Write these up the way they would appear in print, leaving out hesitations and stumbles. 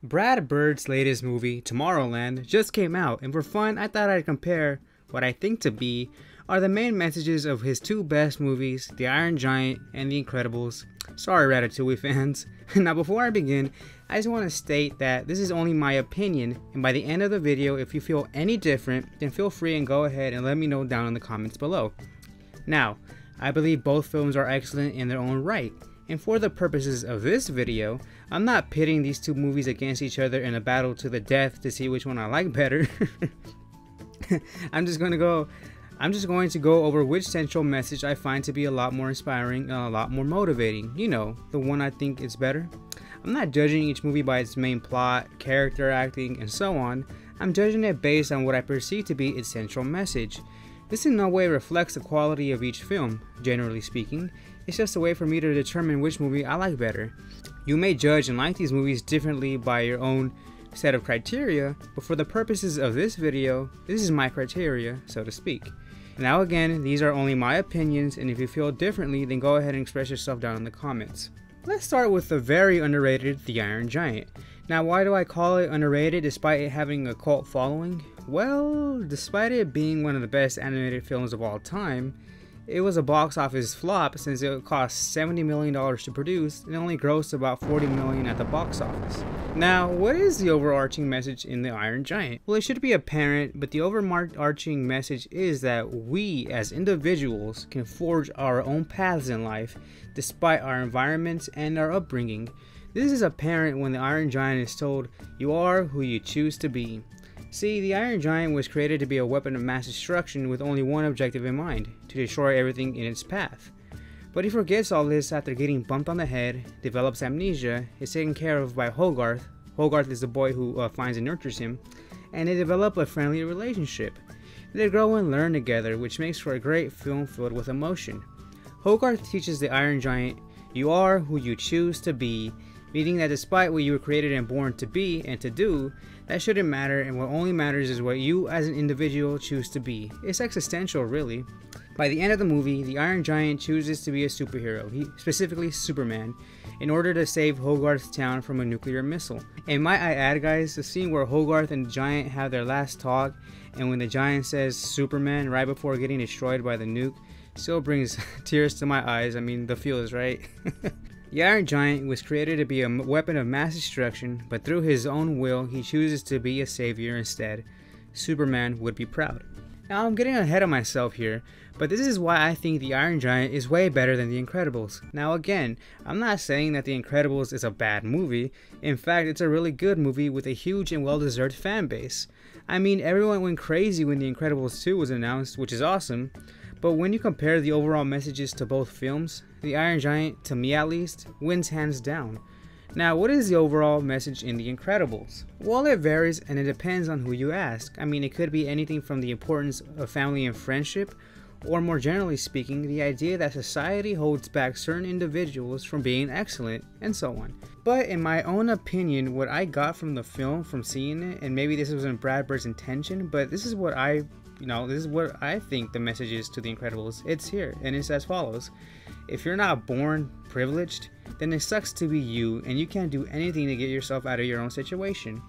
Brad Bird's latest movie, Tomorrowland, just came out, and for fun, I thought I'd compare what I think to be are the main messages of his two best movies, The Iron Giant and The Incredibles. Sorry, Ratatouille fans. Now, before I begin, I just want to state that this is only my opinion, and by the end of the video, if you feel any different, then feel free and go ahead and let me know down in the comments below. Now, I believe both films are excellent in their own right. And for the purposes of this video, I'm not pitting these two movies against each other in a battle to the death to see which one I like better. I'm just going to go over which central message I find to be a lot more inspiring and a lot more motivating. You know, the one I think is better. I'm not judging each movie by its main plot, character acting, and so on. I'm judging it based on what I perceive to be its central message. This in no way reflects the quality of each film, generally speaking. It's just a way for me to determine which movie I like better. You may judge and like these movies differently by your own set of criteria, but for the purposes of this video, this is my criteria, so to speak. Now again, these are only my opinions, and if you feel differently, then go ahead and express yourself down in the comments. Let's start with the very underrated The Iron Giant. Now, why do I call it underrated despite it having a cult following? Well, despite it being one of the best animated films of all time, it was a box office flop since it cost $70 million to produce and only grossed about $40 million at the box office. Now, what is the overarching message in The Iron Giant? Well, it should be apparent, but the overarching message is that we as individuals can forge our own paths in life despite our environments and our upbringing. This is apparent when the Iron Giant is told, "You are who you choose to be." See, the Iron Giant was created to be a weapon of mass destruction with only one objective in mind, to destroy everything in its path. But he forgets all this after getting bumped on the head, develops amnesia, is taken care of by Hogarth. Hogarth is the boy who finds and nurtures him, and they develop a friendly relationship. They grow and learn together, which makes for a great film filled with emotion. Hogarth teaches the Iron Giant, "You are who you choose to be," meaning that despite what you were created and born to be and to do, that shouldn't matter, and what only matters is what you as an individual choose to be. It's existential, really. By the end of the movie, the Iron Giant chooses to be a superhero, specifically Superman, in order to save Hogarth's town from a nuclear missile. And might I add, guys, the scene where Hogarth and the Giant have their last talk, and when the Giant says Superman right before getting destroyed by the nuke, still brings tears to my eyes. I mean, the feel is right. The Iron Giant was created to be a weapon of mass destruction, but through his own will, he chooses to be a savior instead. Superman would be proud. Now, I'm getting ahead of myself here, but this is why I think The Iron Giant is way better than The Incredibles. Now again, I'm not saying that The Incredibles is a bad movie. In fact, it's a really good movie with a huge and well-deserved fan base. I mean, everyone went crazy when The Incredibles 2 was announced, which is awesome. But when you compare the overall messages to both films, The Iron Giant, to me at least, wins hands down. Now, what is the overall message in The Incredibles? Well, it varies and it depends on who you ask. I mean, it could be anything from the importance of family and friendship, or more generally speaking, the idea that society holds back certain individuals from being excellent, and so on. But in my own opinion, what I got from the film, from seeing it, and maybe this wasn't Brad Bird's intention, but this is what I think the message is to The Incredibles. It's here, and it's as follows. If you're not born privileged, then it sucks to be you, and you can't do anything to get yourself out of your own situation.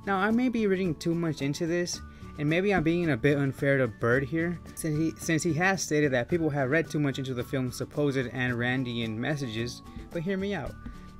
Now, I may be reading too much into this, and maybe I'm being a bit unfair to Bird here, since he has stated that people have read too much into the film's supposed Ayn Randian messages, but hear me out.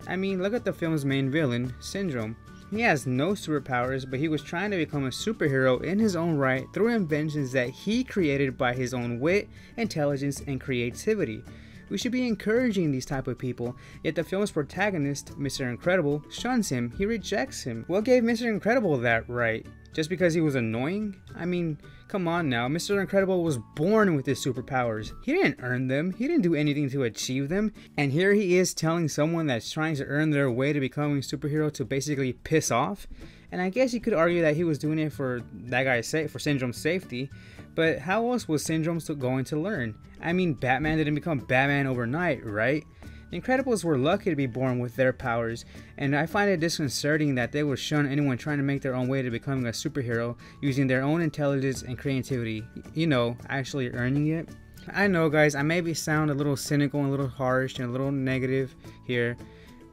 I mean, look at the film's main villain, Syndrome. He has no superpowers, but he was trying to become a superhero in his own right through inventions that he created by his own wit, intelligence, and creativity. We should be encouraging these type of people, yet the film's protagonist, Mr. Incredible, shuns him. He rejects him. What gave Mr. Incredible that right? Just because he was annoying? I mean, come on now, Mr. Incredible was born with his superpowers. He didn't earn them, he didn't do anything to achieve them, and here he is telling someone that's trying to earn their way to becoming a superhero to basically piss off? And I guess you could argue that he was doing it for that guy's sake, for Syndrome's safety, but how else was Syndrome going to learn? I mean, Batman didn't become Batman overnight, right? The Incredibles were lucky to be born with their powers, and I find it disconcerting that they would shun anyone trying to make their own way to becoming a superhero using their own intelligence and creativity, you know, actually earning it. I know, guys, I maybe sound a little cynical and a little harsh and a little negative here,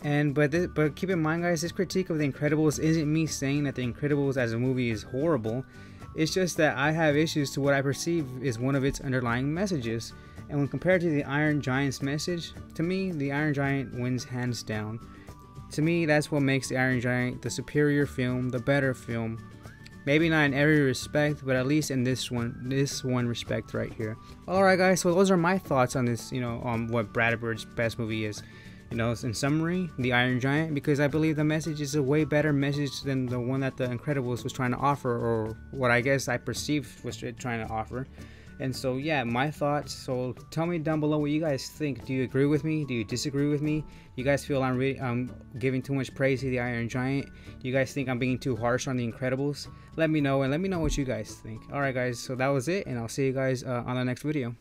But keep in mind, guys, this critique of The Incredibles isn't me saying that The Incredibles as a movie is horrible. It's just that I have issues to what I perceive is one of its underlying messages. And when compared to the Iron Giant's message, to me, the Iron Giant wins hands down. To me, that's what makes the Iron Giant the superior film, the better film. Maybe not in every respect, but at least in this one respect right here. Alright guys, so those are my thoughts on this, on what Brad Bird's best movie is. In summary, The Iron Giant, because I believe the message is a way better message than the one that The Incredibles was trying to offer, or what I guess I perceived was trying to offer. And so yeah, my thoughts. So tell me down below what you guys think. Do you agree with me? Do you disagree with me? You guys feel I'm giving too much praise to the Iron Giant? Do you guys think I'm being too harsh on the Incredibles? Let me know, and let me know what you guys think. Alright guys, so that was it, and I'll see you guys on the next video.